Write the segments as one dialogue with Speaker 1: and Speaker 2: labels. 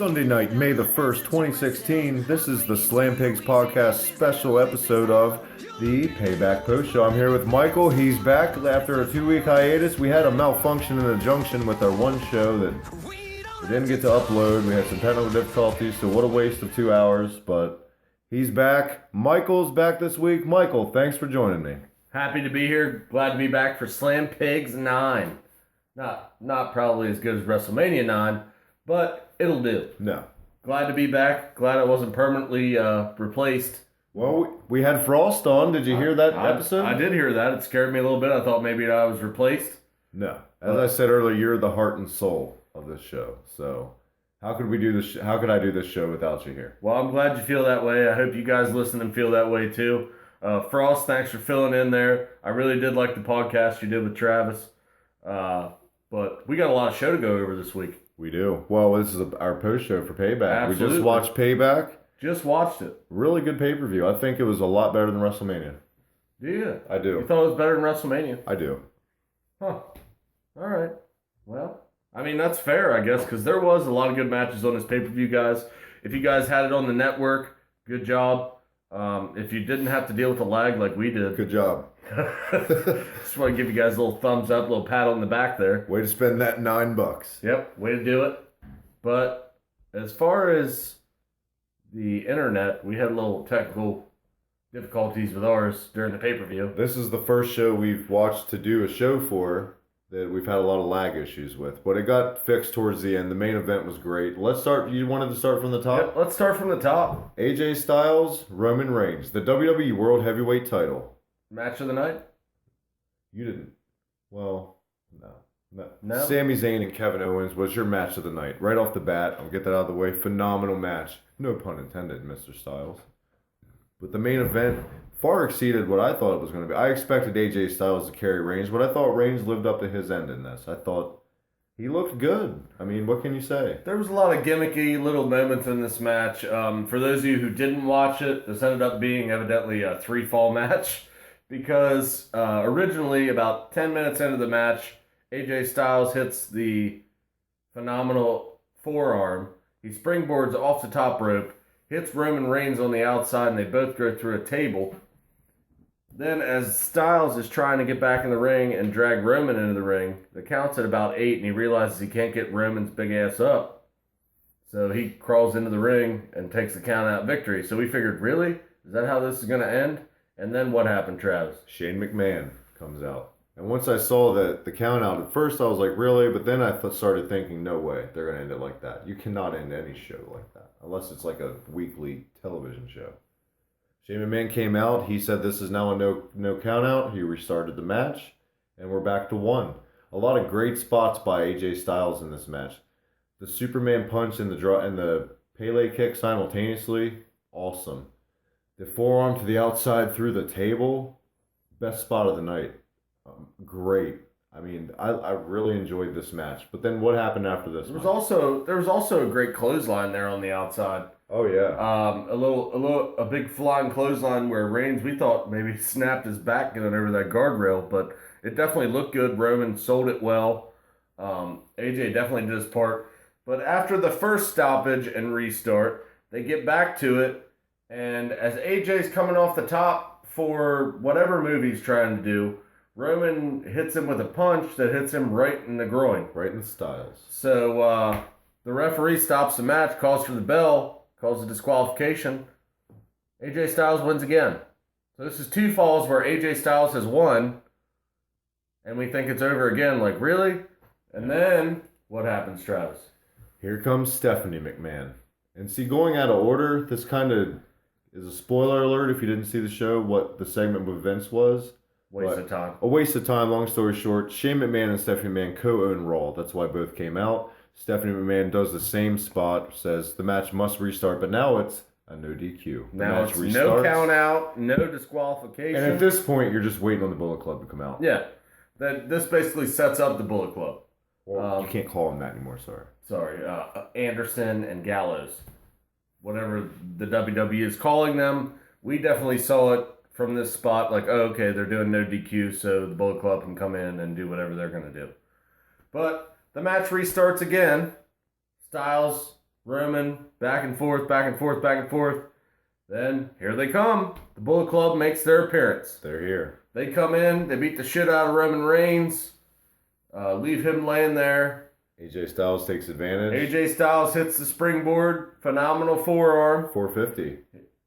Speaker 1: Sunday night, May the 1st, 2016. This is the Slam Pigs Podcast special episode of the Payback Post Show. I'm here with Michael. He's back after a 2-week hiatus. We had a malfunction in the junction with our one show that we didn't get to upload. We had some technical difficulties, so what a waste of 2 hours, but he's back. Michael's back this week. Michael, thanks for joining me.
Speaker 2: Happy to be here. Glad to be back for Slam Pigs 9. Not probably as good as WrestleMania 9, but it'll do.
Speaker 1: No.
Speaker 2: Glad to be back. Glad I wasn't permanently replaced.
Speaker 1: Well, we had Frost on. Did you hear that episode?
Speaker 2: I did hear that. It scared me a little bit. I thought maybe I was replaced.
Speaker 1: No. As I said earlier, you're the heart and soul of this show. So how could we do this? How could I do this show without you here?
Speaker 2: Well, I'm glad you feel that way. I hope you guys listening feel that way too. Frost, thanks for filling in there. I really did like the podcast you did with Travis. But we got a lot of show to go over this week.
Speaker 1: We do. Well, this is our post show for Payback.
Speaker 2: Absolutely.
Speaker 1: We just watched Payback.
Speaker 2: Just watched it.
Speaker 1: Really good pay-per-view. I think it was a lot better than WrestleMania.
Speaker 2: Do you?
Speaker 1: I do.
Speaker 2: You thought it was better than WrestleMania?
Speaker 1: I do.
Speaker 2: Huh. All right. Well, I mean, that's fair, I guess, because there was a lot of good matches on this pay-per-view, guys. If you guys had it on the network, good job. If you didn't have to deal with the lag like we did.
Speaker 1: Good job.
Speaker 2: Just want to give you guys a little thumbs up, a little pat on the back there.
Speaker 1: Way to spend that $9.
Speaker 2: Yep, way to do it. But as far as the internet, we had a little technical difficulties with ours during the pay-per-view.
Speaker 1: This is the first show we've watched to do a show for that we've had a lot of lag issues with. But it got fixed towards the end. The main event was great. Let's start. You wanted to start from the top?
Speaker 2: Yep, let's start from the top.
Speaker 1: AJ Styles, Roman Reigns, the WWE World Heavyweight title.
Speaker 2: Match of the night?
Speaker 1: You didn't. Well, no.
Speaker 2: No?
Speaker 1: Sami Zayn and Kevin Owens was your match of the night. Right off the bat, I'll get that out of the way. Phenomenal match. No pun intended, Mr. Styles. But the main event far exceeded what I thought it was going to be. I expected AJ Styles to carry Reigns, but I thought Reigns lived up to his end in this. I thought he looked good. I mean, what can you say?
Speaker 2: There was a lot of gimmicky little moments in this match. For those of you who didn't watch it, this ended up being evidently a 3-fall match. Because originally, about 10 minutes into the match, AJ Styles hits the phenomenal forearm. He springboards off the top rope, hits Roman Reigns on the outside, and they both go through a table. Then, as Styles is trying to get back in the ring and drag Roman into the ring, the count's at about 8, and he realizes he can't get Roman's big ass up. So he crawls into the ring and takes the count-out victory. So we figured, really? Is that how this is going to end? And then what happened, Travis?
Speaker 1: Shane McMahon comes out. And once I saw the count out, at first I was like, really? But then I started thinking, no way, they're going to end it like that. You cannot end any show like that, unless it's like a weekly television show. Shane McMahon came out. He said this is now a no count out. He restarted the match, and we're back to 1. A lot of great spots by AJ Styles in this match. The Superman punch and the Pele kick simultaneously, awesome. The forearm to the outside through the table, best spot of the night. Great. I mean, I really enjoyed this match. But then what happened after this?
Speaker 2: There was also a great clothesline there on the outside.
Speaker 1: Oh yeah.
Speaker 2: A big flying clothesline where Reigns, we thought maybe snapped his back getting over that guardrail, but it definitely looked good. Roman sold it well. AJ definitely did his part. But after the first stoppage and restart, they get back to it. And as AJ's coming off the top for whatever move he's trying to do, Roman hits him with a punch that hits him right in the groin.
Speaker 1: Right in the Styles.
Speaker 2: So the referee stops the match, calls for the bell, calls a disqualification. AJ Styles wins again. So this is 2 falls where AJ Styles has won, and we think it's over again. Like, really? And then what happens, Travis?
Speaker 1: Here comes Stephanie McMahon. And see, going out of order, this kind of is a spoiler alert if you didn't see the show, what the segment with Vince was.
Speaker 2: Waste of time.
Speaker 1: A waste of time, long story short. Shane McMahon and Stephanie McMahon co-own Raw. That's why both came out. Stephanie McMahon does the same spot, says the match must restart, but now it's a no DQ.
Speaker 2: Now it's no count out, no disqualification.
Speaker 1: And at this point, you're just waiting on the Bullet Club to come out.
Speaker 2: Yeah. This basically sets up the Bullet Club.
Speaker 1: Well, you can't call them that anymore, sorry.
Speaker 2: Anderson and Gallows. Whatever the WWE is calling them. We definitely saw it from this spot, like, oh, okay, they're doing no DQ, so the Bullet Club can come in and do whatever they're going to do. But the match restarts again. Styles Roman, back and forth, back and forth, back and forth. Then here they come. The Bullet Club makes their appearance.
Speaker 1: They're here.
Speaker 2: They come in, they beat the shit out of Roman Reigns, leave him laying there.
Speaker 1: AJ Styles takes advantage.
Speaker 2: AJ Styles hits the springboard, phenomenal forearm.
Speaker 1: 450.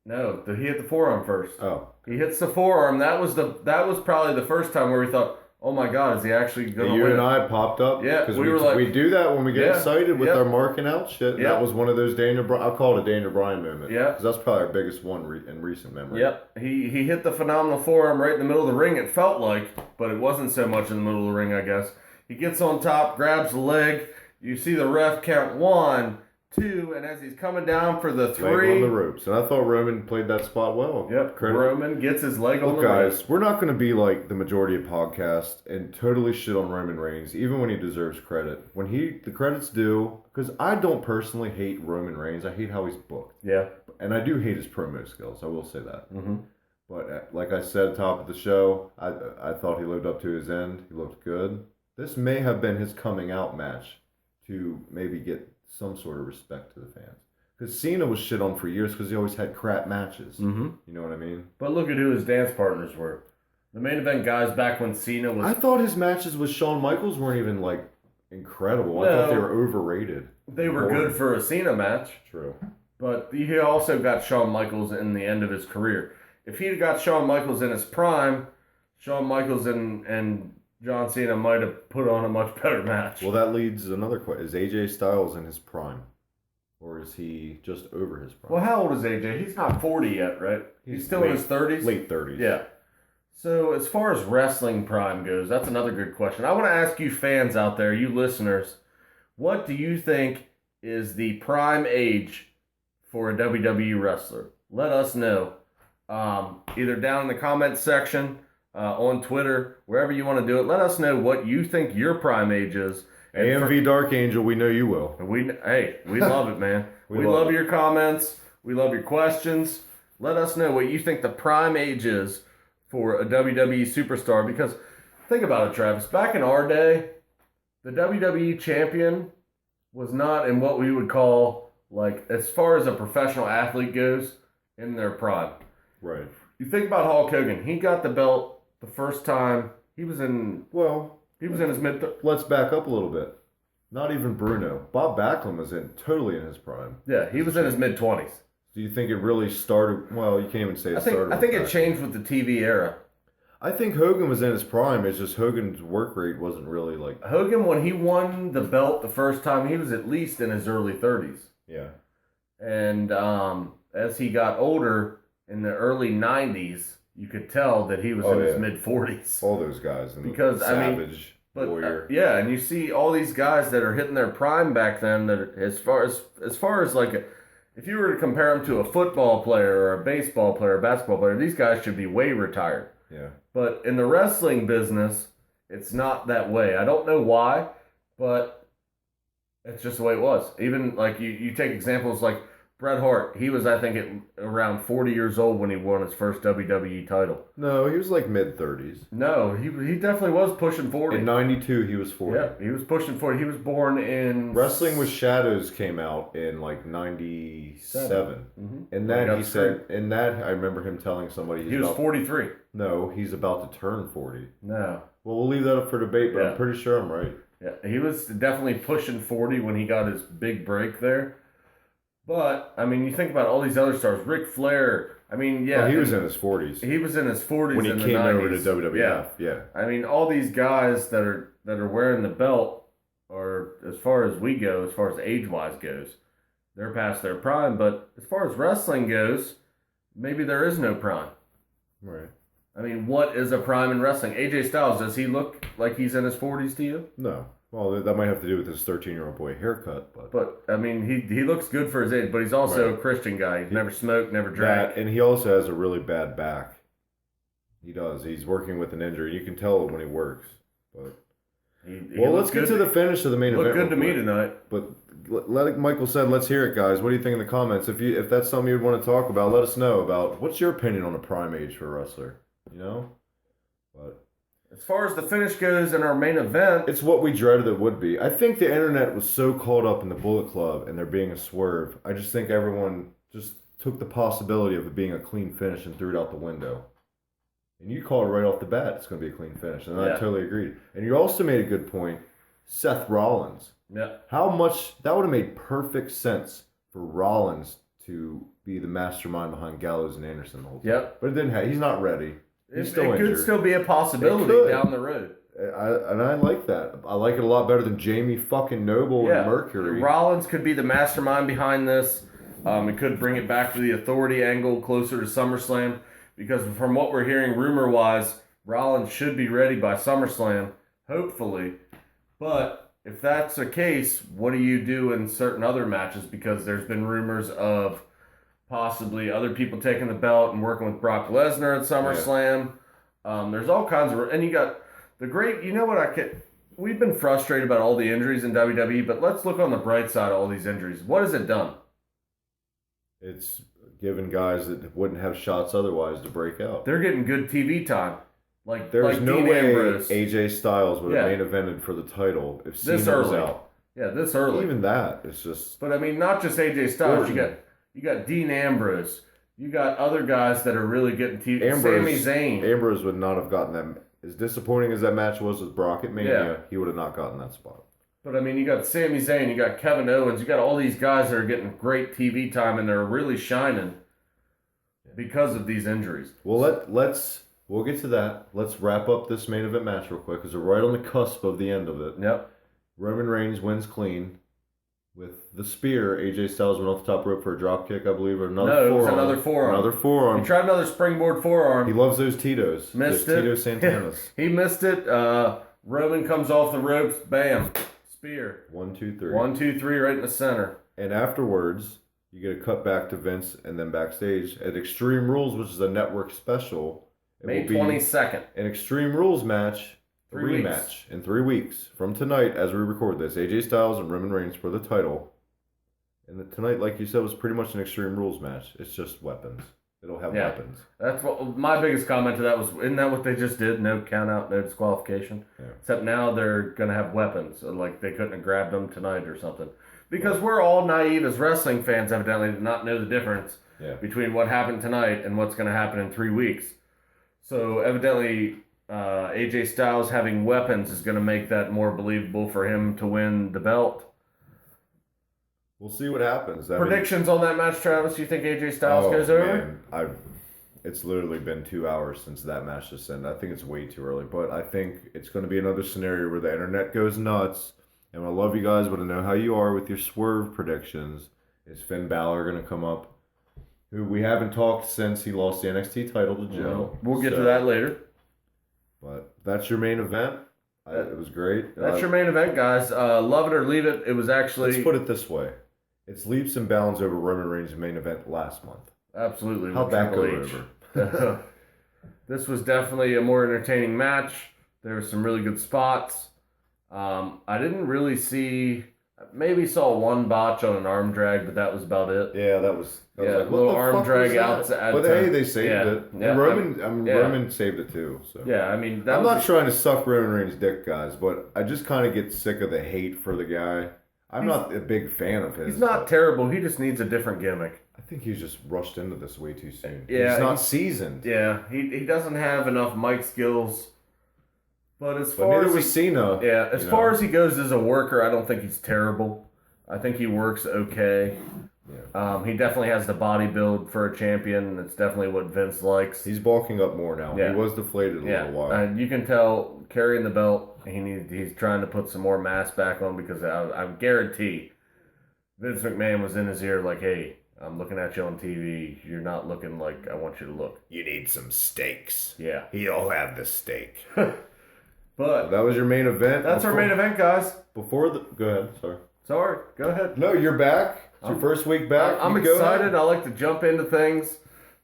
Speaker 2: No, he hit the forearm first.
Speaker 1: Oh.
Speaker 2: He hits the forearm. That was probably the first time where we thought, oh my God, is he actually going to win?
Speaker 1: You and I popped up.
Speaker 2: Yeah,
Speaker 1: because
Speaker 2: we were like,
Speaker 1: we do that when we get excited with our marking out shit. That was one of those I'll call it a Daniel Bryan moment.
Speaker 2: Yeah.
Speaker 1: Because that's probably our biggest one in recent memory.
Speaker 2: Yep. He hit the phenomenal forearm right in the middle of the ring, it felt like, but it wasn't so much in the middle of the ring, I guess. He gets on top, grabs the leg. You see the ref count 1, 2, and as he's coming down for the 3.
Speaker 1: Leg on the ropes. And I thought Roman played that spot well.
Speaker 2: Yep. Roman gets his leg on the ropes.
Speaker 1: Guys, we're not going to be like the majority of podcasts and totally shit on Roman Reigns, even when he deserves credit. When the credit's due, because I don't personally hate Roman Reigns. I hate how he's booked.
Speaker 2: Yeah.
Speaker 1: And I do hate his promo skills. I will say that.
Speaker 2: Mm-hmm.
Speaker 1: But like I said, top of the show, I thought he lived up to his end. He looked good. This may have been his coming out match to maybe get some sort of respect to the fans. Because Cena was shit on for years because he always had crap matches.
Speaker 2: Mm-hmm.
Speaker 1: You know what I mean?
Speaker 2: But look at who his dance partners were. The main event guys back when Cena was...
Speaker 1: I thought his matches with Shawn Michaels weren't even, like, incredible.
Speaker 2: No,
Speaker 1: I thought they were overrated.
Speaker 2: They were good for a Cena match.
Speaker 1: True.
Speaker 2: But he also got Shawn Michaels in the end of his career. If he'd got Shawn Michaels in his prime, Shawn Michaels and John Cena might have put on a much better match.
Speaker 1: Well, that leads to another question. Is AJ Styles in his prime? Or is he just over his prime?
Speaker 2: Well, how old is AJ? He's not 40 yet, right? He's still in his 30s?
Speaker 1: Late 30s.
Speaker 2: Yeah. So as far as wrestling prime goes, that's another good question. I want to ask you fans out there, you listeners, what do you think is the prime age for a WWE wrestler? Let us know. Either down in the comments section, on Twitter, wherever you want to do it. Let us know what you think your prime age is.
Speaker 1: AMV Dark Angel, we know you will.
Speaker 2: We love it, man. we love your comments. We love your questions. Let us know what you think the prime age is for a WWE superstar. Because think about it, Travis. Back in our day, the WWE champion was not in what we would call, like, as far as a professional athlete goes, in their prime.
Speaker 1: Right.
Speaker 2: You think about Hulk Hogan. He got the belt the first time he was in his mid.
Speaker 1: Let's back up a little bit. Not even Bruno. Bob Backlund was totally in his prime.
Speaker 2: Yeah, he was in his mid-20s.
Speaker 1: Do you think it really started? Well, you can't even say it started.
Speaker 2: I think it changed with the TV era.
Speaker 1: I think Hogan was in his prime. It's just Hogan's work rate wasn't really like
Speaker 2: Hogan when he won the belt the first time. He was at least in his early 30s.
Speaker 1: Yeah.
Speaker 2: And as he got older in the early 90s. You could tell that he was in his mid-40s.
Speaker 1: All those guys.
Speaker 2: Because,
Speaker 1: Savage, Warrior.
Speaker 2: Yeah, and you see all these guys that are hitting their prime back then, that as far as like, if you were to compare them to a football player or a baseball player or a basketball player, these guys should be way retired.
Speaker 1: Yeah.
Speaker 2: But in the wrestling business, it's not that way. I don't know why, but it's just the way it was. Even, like, you take examples like Bret Hart, he was, I think, around 40 years old when he won his first WWE title.
Speaker 1: No, he was like mid-30s.
Speaker 2: No, he definitely was pushing 40.
Speaker 1: In 92, he was 40.
Speaker 2: Yeah, he was pushing 40. He was born in...
Speaker 1: Wrestling with Shadows came out in like 97.
Speaker 2: Mm-hmm.
Speaker 1: And that, he said, in that, I remember him telling somebody...
Speaker 2: He was 43.
Speaker 1: No, he's about to turn 40.
Speaker 2: No.
Speaker 1: Well, we'll leave that up for debate, but I'm pretty sure I'm right.
Speaker 2: Yeah, he was definitely pushing 40 when he got his big break there. But, I mean, you think about all these other stars. Ric Flair, I mean, yeah.
Speaker 1: Well, he was in his 40s.
Speaker 2: He was in his 40s
Speaker 1: when he came over to WWF. Yeah.
Speaker 2: I mean, all these guys that are wearing the belt, or as far as we go, as far as age-wise goes, they're past their prime. But as far as wrestling goes, maybe there is no prime.
Speaker 1: Right.
Speaker 2: I mean, what is a prime in wrestling? AJ Styles, does he look like he's in his 40s to you?
Speaker 1: No. Well, that might have to do with his 13-year-old boy haircut,
Speaker 2: but I mean, he looks good for his age, but he's also a Christian guy. He's never smoked, never drank.
Speaker 1: And he also has a really bad back. He does. He's working with an injury. You can tell it when he works. But let's get to the finish of the main event.
Speaker 2: Looked good to me tonight.
Speaker 1: But like Michael said, let's hear it, guys. What do you think in the comments? If that's something you'd want to talk about, let us know about. What's your opinion on a prime age for a wrestler? You know? But
Speaker 2: As far as the finish goes in our main event,
Speaker 1: It's what we dreaded it would be. I think the internet was so caught up in the Bullet Club and there being a swerve. I just think everyone just took the possibility of it being a clean finish and threw it out the window. And you called right off the bat it's going to be a clean finish. And I totally agreed. And you also made a good point. Seth Rollins.
Speaker 2: yeah,
Speaker 1: How much that would have made perfect sense for Rollins to be the mastermind behind Gallows and Anderson the whole time.
Speaker 2: yep.
Speaker 1: But it didn't have, he's not ready. He's still
Speaker 2: It
Speaker 1: injured.
Speaker 2: could still be a possibility down the road.
Speaker 1: I like that. I like it a lot better than Jamie fucking Noble and Mercury.
Speaker 2: Rollins could be the mastermind behind this. It could bring it back to the authority angle closer to SummerSlam. Because from what we're hearing rumor-wise, Rollins should be ready by SummerSlam, hopefully. But if that's the case, what do you do in certain other matches? Because there's been rumors of possibly other people taking the belt and working with Brock Lesnar at SummerSlam. Yeah. There's all kinds of... And you got the great... You know what we've been frustrated about all the injuries in WWE, but let's look on the bright side of all these injuries. What has it done?
Speaker 1: It's given guys that wouldn't have shots otherwise to break out.
Speaker 2: They're getting good TV time.
Speaker 1: There's no
Speaker 2: Dean
Speaker 1: way
Speaker 2: Ambrose.
Speaker 1: AJ Styles would have main evented for the title if Cena was out.
Speaker 2: Yeah, this early.
Speaker 1: Even that, it's just...
Speaker 2: But I mean, not just AJ Styles. You got Dean Ambrose. You got other guys that are really getting TV. Sami Zayn.
Speaker 1: Ambrose would not have gotten that. As disappointing as that match was with Brock at Mania, he would have not gotten that spot.
Speaker 2: But I mean, you got Sami Zayn, you got Kevin Owens, you got all these guys that are getting great TV time and they're really shining because of these injuries.
Speaker 1: Well, we'll get to that. Let's wrap up this main event match real quick because we're right on the cusp of the end of it.
Speaker 2: Yep.
Speaker 1: Roman Reigns wins clean with the spear. AJ Styles went off the top rope for a drop kick, I believe, or another forearm.
Speaker 2: It was another forearm.
Speaker 1: Another forearm.
Speaker 2: He tried another springboard forearm.
Speaker 1: He loves those Tito's.
Speaker 2: Missed
Speaker 1: those
Speaker 2: it.
Speaker 1: Tito Santanas.
Speaker 2: He missed it. Roman comes off the ropes. Bam. Spear.
Speaker 1: 1, 2, 3.
Speaker 2: 1, 2, 3 right in the center.
Speaker 1: And afterwards, you get a cut back to Vince and then backstage at Extreme Rules, which is a network special.
Speaker 2: May 22nd.
Speaker 1: An Extreme Rules match, a
Speaker 2: 3
Speaker 1: rematch
Speaker 2: weeks.
Speaker 1: in 3 weeks from tonight as we record this. AJ Styles and Roman Reigns for the title. And tonight, like you said, was pretty much an Extreme Rules match. It's just weapons. It'll have weapons.
Speaker 2: That's what my biggest comment to that was. Isn't that what they just did? No count out, no disqualification.
Speaker 1: Yeah.
Speaker 2: Except now they're gonna have weapons. Like they couldn't have grabbed them tonight or something. Because we're all naive as wrestling fans, evidently, to not know the difference between what happened tonight and what's gonna happen in 3 weeks. So evidently, AJ Styles having weapons is gonna make that more believable for him to win the belt.
Speaker 1: We'll see what happens.
Speaker 2: Predictions on that match, Travis? You think AJ Styles goes over?
Speaker 1: Man. It's literally been 2 hours since that match just ended. I think it's way too early, but I think it's going to be another scenario where the internet goes nuts. And I love you guys, but I know how you are with your swerve predictions. Is Finn Balor going to come up? Who we haven't talked since he lost the NXT title to Joe.
Speaker 2: We'll get to that later.
Speaker 1: But that's your main event. It was great.
Speaker 2: That's your main event, guys. Love it or leave it. It was actually...
Speaker 1: Let's put it this way. It's leaps and bounds over Roman Reigns' main event last month.
Speaker 2: Absolutely.
Speaker 1: How'd that go over?
Speaker 2: This was definitely a more entertaining match. There were some really good spots. I didn't really see... Maybe saw one botch on an arm drag, but that was about it.
Speaker 1: Yeah, that was like,
Speaker 2: a little arm drag outside.
Speaker 1: But hey, they saved it.
Speaker 2: Yeah,
Speaker 1: and Roman saved it too. So
Speaker 2: yeah, I mean,
Speaker 1: I'm not trying to suck Roman Reigns' dick, guys, but I just kind of get sick of the hate for the guy. I'm not a big fan of his.
Speaker 2: He's not terrible. He just needs a different gimmick.
Speaker 1: I think he's just rushed into this way too soon.
Speaker 2: Yeah,
Speaker 1: he's not seasoned.
Speaker 2: Yeah, he doesn't have enough mic skills. But as far as
Speaker 1: Cena,
Speaker 2: as far as he goes as a worker, I don't think he's terrible. I think he works okay. Yeah. He definitely has the body build for a champion. That's definitely what Vince likes.
Speaker 1: He's bulking up more now. Yeah. He was deflated a little while.
Speaker 2: And you can tell carrying the belt, he's trying to put some more mass back on because I guarantee Vince McMahon was in his ear like, hey, I'm looking at you on TV. You're not looking like I want you to look.
Speaker 1: You need some steaks.
Speaker 2: Yeah.
Speaker 1: He'll have the steak.
Speaker 2: But
Speaker 1: that was your main event.
Speaker 2: That's our main event, guys.
Speaker 1: Go ahead.
Speaker 2: Sorry. Go ahead.
Speaker 1: No, you're back. It's your first week back.
Speaker 2: I'm excited. I like to jump into things,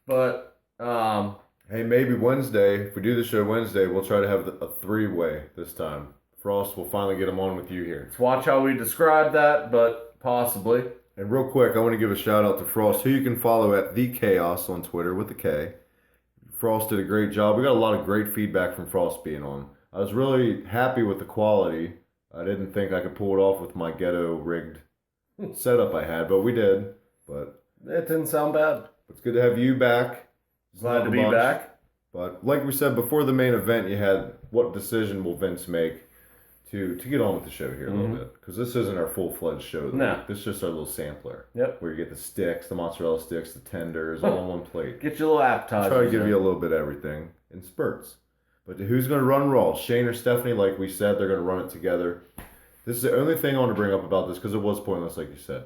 Speaker 2: but
Speaker 1: hey, maybe Wednesday. If we do the show Wednesday, we'll try to have a 3-way this time. Frost will finally get him on with you here.
Speaker 2: Let's watch how we describe that, but possibly.
Speaker 1: And real quick, I want to give a shout out to Frost, who you can follow at The Chaos on Twitter with the K. Frost did a great job. We got a lot of great feedback from Frost being on. I was really happy with the quality. I didn't think I could pull it off with my ghetto rigged setup I had, but we did. But
Speaker 2: it didn't sound bad.
Speaker 1: It's good to have you back.
Speaker 2: Glad to be back.
Speaker 1: But like we said before the main event, you had what decision will Vince make to get on with the show here a little bit, because this isn't our full-fledged show.
Speaker 2: No.
Speaker 1: This is just our little sampler.
Speaker 2: Yep.
Speaker 1: Where you get the sticks, the mozzarella sticks, the tenders, all on one plate.
Speaker 2: Get your little appetizer.
Speaker 1: Try to give you a little bit of everything in spurts. But who's going to run Raw? Shane or Stephanie? Like we said, they're going to run it together. This is the only thing I want to bring up about this, because it was pointless, like you said.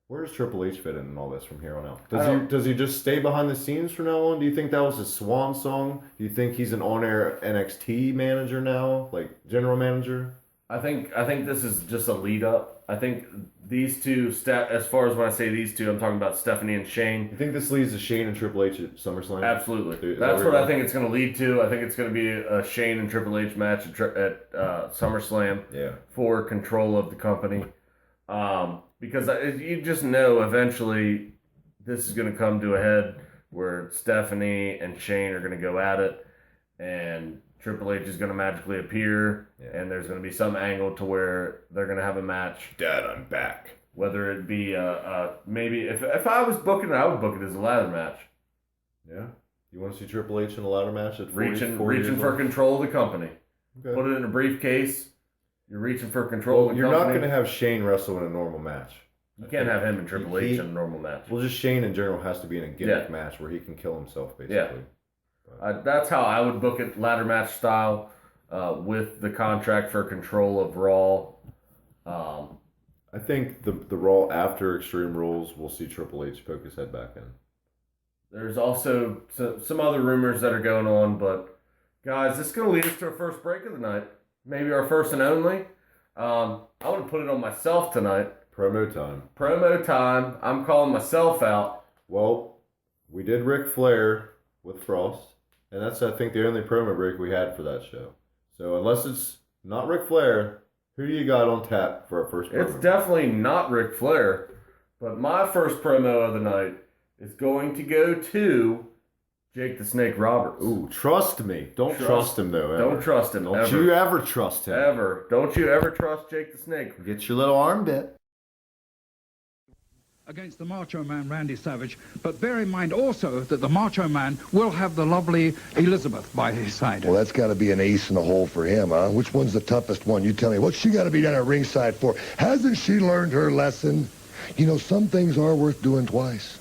Speaker 1: Where does Triple H fit in all this from here on out? Does he just stay behind the scenes from now on? Do you think that was his swan song? Do you think he's an on-air NXT manager now, like general manager?
Speaker 2: I think this is just a lead up. I think these two, as far as when I say these two, I'm talking about Stephanie and Shane.
Speaker 1: You think this leads to Shane and Triple H at SummerSlam?
Speaker 2: Absolutely. That's what I think it's going to lead to. I think it's going to be a Shane and Triple H match at SummerSlam for control of the company. Because you just know eventually this is going to come to a head where Stephanie and Shane are going to go at it, and Triple H is going to magically appear, and there's going to be some angle to where they're going to have a match.
Speaker 1: Dad, I'm back.
Speaker 2: Whether it be maybe if I was booking it, I would book it as a ladder match.
Speaker 1: Yeah, you want to see Triple H in a ladder match at 40,
Speaker 2: reaching for control of the company. Okay. Put it in a briefcase. You're reaching for control of the company.
Speaker 1: You're not going to have Shane wrestle in a normal match.
Speaker 2: You can't have him and Triple H in a normal match.
Speaker 1: Well, just Shane in general has to be in a gimmick match where he can kill himself, basically.
Speaker 2: Yeah. That's how I would book it, ladder match style, with the contract for control of Raw.
Speaker 1: I think the Raw after Extreme Rules, we'll see Triple H poke his head back in.
Speaker 2: There's also some other rumors that are going on, but guys, this is going to lead us to our first break of the night. Maybe our first and only. I want to put it on myself tonight.
Speaker 1: Promo time.
Speaker 2: Promo time. I'm calling myself out.
Speaker 1: Well, we did Ric Flair with Frost, and that's, I think, the only promo break we had for that show. So unless it's not Ric Flair, who do you got on tap for our first promo?
Speaker 2: It's definitely not Ric Flair, but my first promo of the night is going to go to Jake the Snake Roberts.
Speaker 1: Ooh, trust me. Don't trust him, though, ever.
Speaker 2: Don't trust him,
Speaker 1: Don't you ever trust him.
Speaker 2: Ever. Don't you ever trust Jake the Snake.
Speaker 1: Get your little arm bit.
Speaker 3: Against the Macho Man, Randy Savage. But bear in mind also that the Macho Man will have the lovely Elizabeth by his side.
Speaker 4: Well, that's got to be an ace in the hole for him, huh? Which one's the toughest one? You tell me. What's she got to be down at ringside for? Hasn't she learned her lesson? You know, some things are worth doing twice.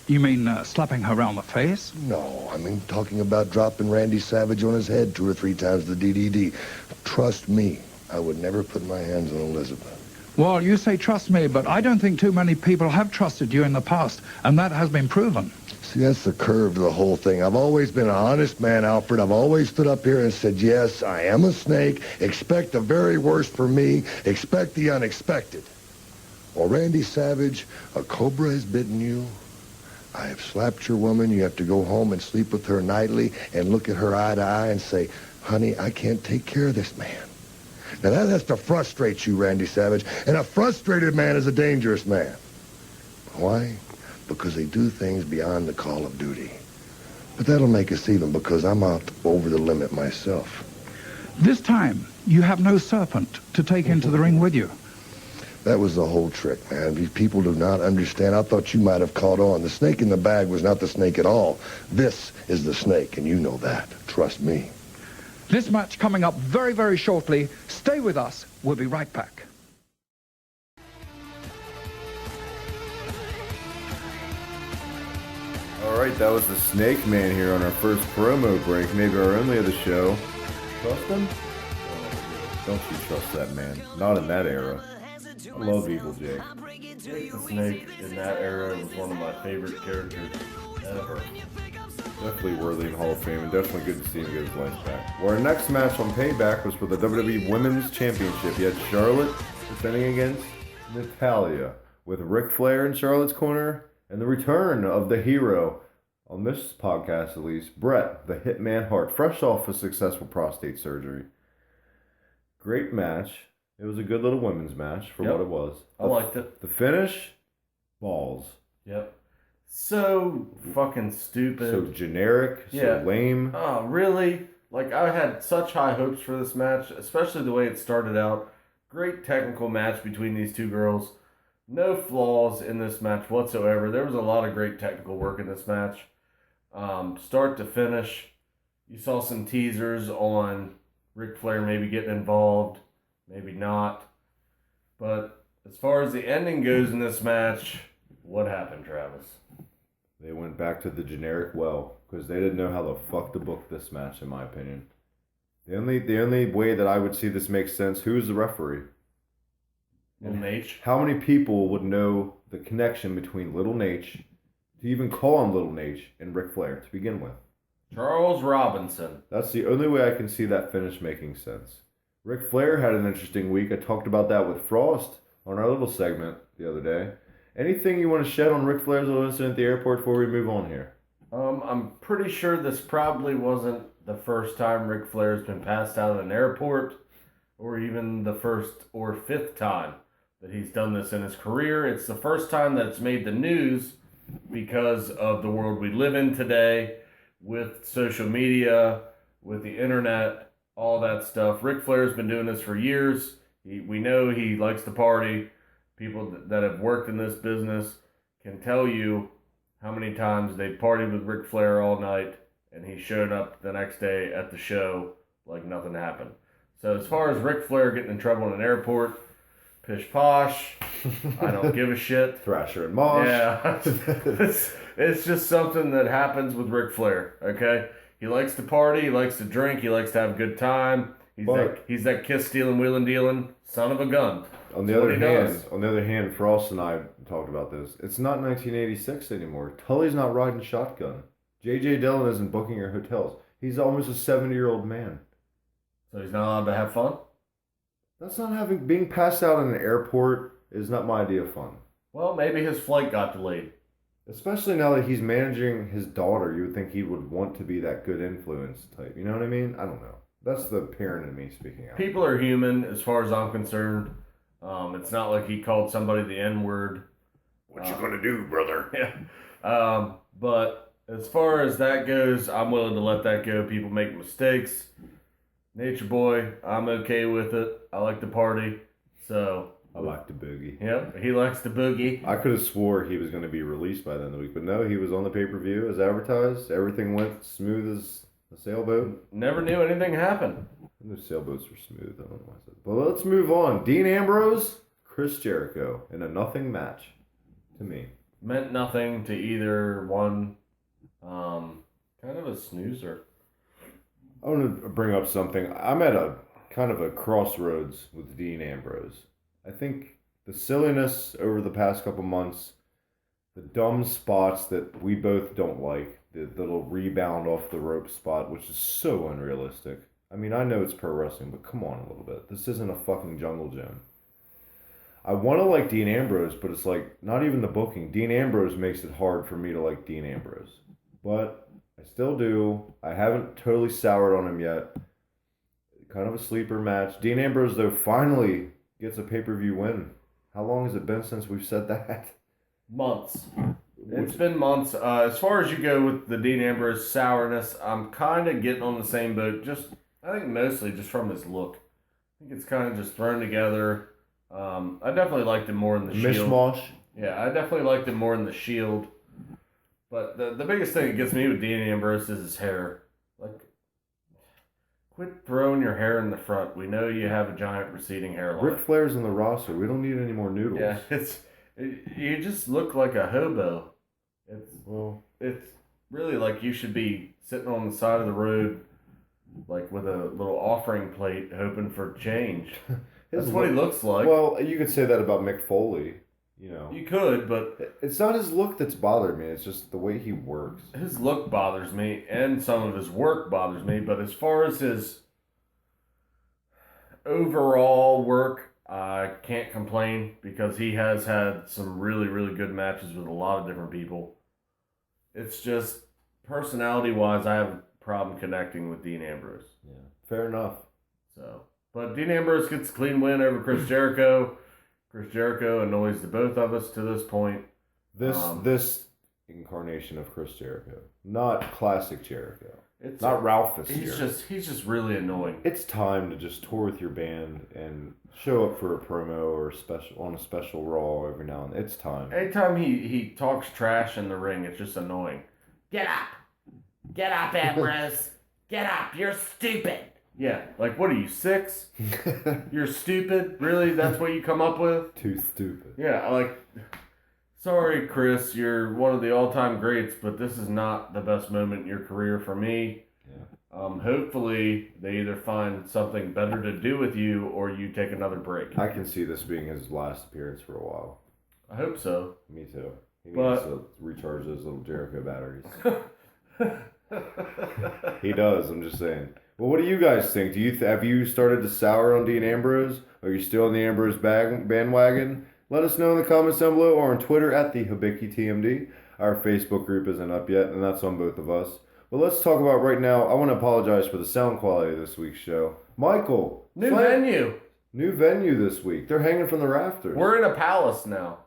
Speaker 3: You mean slapping her around the face?
Speaker 4: No, I mean talking about dropping Randy Savage on his head 2 or 3 times the DDD. Trust me, I would never put my hands on Elizabeth.
Speaker 3: Well, you say trust me, but I don't think too many people have trusted you in the past, and that has been proven.
Speaker 4: See, that's the curve of the whole thing. I've always been an honest man, Alfred. I've always stood up here and said, yes, I am a snake. Expect the very worst from me. Expect the unexpected. Well, Randy Savage, a cobra has bitten you. I have slapped your woman. You have to go home and sleep with her nightly and look at her eye to eye and say, honey, I can't take care of this man. Now, that has to frustrate you, Randy Savage. And a frustrated man is a dangerous man. Why? Because they do things beyond the call of duty. But that'll make us even, because I'm out over the limit myself.
Speaker 3: This time, you have no serpent to take into the ring with you.
Speaker 4: That was the whole trick, man. These people do not understand. I thought you might have caught on. The snake in the bag was not the snake at all. This is the snake, and you know that. Trust me.
Speaker 3: This match coming up very, very shortly. Stay with us. We'll be right back.
Speaker 1: All right, that was the Snake Man here on our first promo break, maybe our only of the show. Trust him? Don't you trust that man. Not in that era. I love Evil Jake.
Speaker 2: Jake the Snake in that era was one of my favorite characters ever.
Speaker 1: Definitely worthy in Hall of Fame, and definitely good to see him get his life back. Well, our next match on Payback was for the WWE Women's Championship. You had Charlotte defending against Natalya, with Ric Flair in Charlotte's corner, and the return of the hero, on this podcast at least, Bret the Hitman Hart, fresh off a successful prostate surgery. Great match. It was a good little women's match for what it was.
Speaker 2: I liked it.
Speaker 1: The finish, balls.
Speaker 2: Yep. So fucking stupid.
Speaker 1: So generic, so lame.
Speaker 2: Oh, really? Like, I had such high hopes for this match, especially the way it started out. Great technical match between these two girls. No flaws in this match whatsoever. There was a lot of great technical work in this match. Start to finish. You saw some teasers on Ric Flair maybe getting involved, maybe not. But as far as the ending goes in this match, what happened, Travis?
Speaker 1: They went back to the generic well because they didn't know how the fuck to book this match, in my opinion. The only way that I would see this make sense, who's the referee?
Speaker 2: Little H.
Speaker 1: How many people would know the connection between Little Nate, to even call him Little Nate, and Ric Flair to begin with?
Speaker 2: Charles Robinson.
Speaker 1: That's the only way I can see that finish making sense. Ric Flair had an interesting week. I talked about that with Frost on our little segment the other day. Anything you want to shed on Ric Flair's little incident at the airport before we move on here?
Speaker 2: I'm pretty sure this probably wasn't the first time Ric Flair's been passed out at an airport, or even the first or fifth time that he's done this in his career. It's the first time that it's made the news because of the world we live in today, with social media, with the internet, all that stuff. Ric Flair's been doing this for years. We know he likes to party. People that have worked in this business can tell you how many times they partied with Ric Flair all night and he showed up the next day at the show like nothing happened. So as far as Ric Flair getting in trouble in an airport, pish posh, I don't give a shit.
Speaker 1: Thrasher and Mosh.
Speaker 2: Yeah, it's just something that happens with Ric Flair, okay? He likes to party, he likes to drink, he likes to have a good time. He's that kiss stealing, wheeling dealing son of a gun.
Speaker 1: On the other hand, Frost and I talked about this. It's not 1986 anymore. Tully's not riding shotgun. J.J. Dillon isn't booking your hotels. He's almost a 70-year-old man.
Speaker 2: So he's not allowed to have fun?
Speaker 1: That's not being passed out in an airport is not my idea of fun.
Speaker 2: Well, maybe his flight got delayed.
Speaker 1: Especially now that he's managing his daughter, you would think he would want to be that good influence type. You know what I mean? I don't know. That's the parent in me speaking out.
Speaker 2: People are human, as far as I'm concerned. It's not like he called somebody the N-word.
Speaker 1: What you gonna do, brother?
Speaker 2: Yeah. But as far as that goes, I'm willing to let that go. People make mistakes. Nature Boy, I'm okay with it. I like to party. So
Speaker 1: I like the boogie.
Speaker 2: Yep, he likes the boogie.
Speaker 1: I could have swore he was going to be released by the end of the week, but no, he was on the pay-per-view as advertised. Everything went smooth as a sailboat.
Speaker 2: Never knew anything happened.
Speaker 1: The sailboats were smooth. I don't know why I said. But let's move on. Dean Ambrose, Chris Jericho in a nothing match. To me,
Speaker 2: meant nothing to either one. Kind of a snoozer.
Speaker 1: I want to bring up something. I'm at a kind of a crossroads with Dean Ambrose. I think the silliness over the past couple months, the dumb spots that we both don't like, the little rebound off the rope spot, which is so unrealistic. I mean, I know it's pro wrestling, but come on a little bit. This isn't a fucking jungle gym. I want to like Dean Ambrose, but it's like, not even the booking. Dean Ambrose makes it hard for me to like Dean Ambrose. But I still do. I haven't totally soured on him yet. Kind of a sleeper match. Dean Ambrose, though, finally gets a pay-per-view win. How long has it been since we've said that?
Speaker 2: Months. It's been months. As far as you go with the Dean Ambrose sourness, I'm kind of getting on the same boat. I think mostly just from his look. I think it's kind of just thrown together. I definitely liked him more in the Shield.
Speaker 1: Mishmash?
Speaker 2: Yeah, I definitely liked him more in the Shield. But the biggest thing that gets me with Dean Ambrose is his hair. Like, quit throwing your hair in the front. We know you have a giant receding hairline.
Speaker 1: Ric Flair's in the roster. We don't need any more noodles.
Speaker 2: Yeah, you just look like a hobo. It's really like you should be sitting on the side of the road, like with a little offering plate, hoping for change. That's what he looks like.
Speaker 1: Well, you could say that about Mick Foley. You know,
Speaker 2: you could, but
Speaker 1: it's not his look that's bothered me. It's just the way he works.
Speaker 2: His look bothers me, and some of his work bothers me. But as far as his overall work, I can't complain because he has had some really, really good matches with a lot of different people. It's just personality-wise, I have a problem connecting with Dean Ambrose.
Speaker 1: Yeah, fair enough.
Speaker 2: But Dean Ambrose gets a clean win over Chris Jericho. Chris Jericho annoys the both of us to this point.
Speaker 1: This incarnation of Chris Jericho, not classic Jericho.
Speaker 2: It's
Speaker 1: Not Ralphus
Speaker 2: He's
Speaker 1: Jericho.
Speaker 2: he's just really annoying.
Speaker 1: It's time to just tour with your band and show up for a promo or on a special Raw every now and then. It's time.
Speaker 2: Anytime he talks trash in the ring, it's just annoying. Get up, Ambrose. Get up. You're stupid. Yeah, like what are you, 6? You're stupid. Really? That's what you come up with?
Speaker 1: Too stupid.
Speaker 2: Yeah, like. Sorry, Chris, you're one of the all-time greats, but this is not the best moment in your career for me.
Speaker 1: Yeah.
Speaker 2: Hopefully, they either find something better to do with you or you take another break.
Speaker 1: I can see this being his last appearance for a while.
Speaker 2: I hope so.
Speaker 1: Me too. He
Speaker 2: But-
Speaker 1: needs to recharge those little Jericho batteries. He does, I'm just saying. Well, what do you guys think? Have you started to sour on Dean Ambrose? Are you still on the Ambrose bandwagon? Let us know in the comments down below or on Twitter at the HibickiTMD. Our Facebook group isn't up yet, and that's on both of us. But let's talk about right now. I want to apologize for the sound quality of this week's show. Michael.
Speaker 2: New venue.
Speaker 1: New venue this week. They're hanging from the rafters.
Speaker 2: We're in a palace now.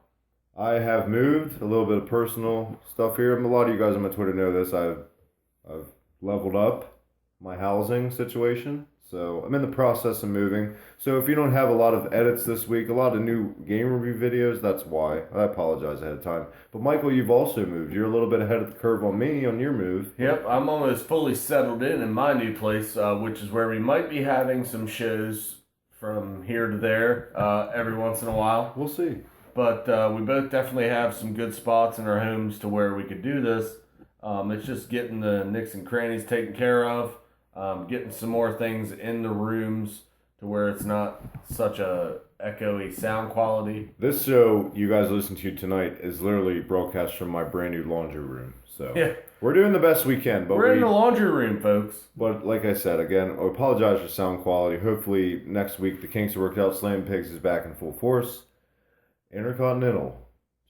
Speaker 1: I have moved. A little bit of personal stuff here. A lot of you guys on my Twitter know this. I've leveled up my housing situation. So I'm in the process of moving. So if you don't have a lot of edits this week, a lot of new game review videos, that's why. I apologize ahead of time. But Michael, you've also moved. You're a little bit ahead of the curve on me on your move.
Speaker 2: Yep, I'm almost fully settled in my new place, which is where we might be having some shows from here to there every once in a while.
Speaker 1: We'll see.
Speaker 2: But we both definitely have some good spots in our homes to where we could do this. It's just getting the nicks and crannies taken care of. Getting some more things in the rooms to where it's not such a echoey sound quality.
Speaker 1: This show you guys listen to tonight is literally broadcast from my brand new laundry room. So
Speaker 2: Yeah.
Speaker 1: we're doing the best we can. But
Speaker 2: We're in the laundry room, folks.
Speaker 1: But like I said, again, I apologize for sound quality. Hopefully next week the Kinks are worked out. Slam Pigs is back in full force. Intercontinental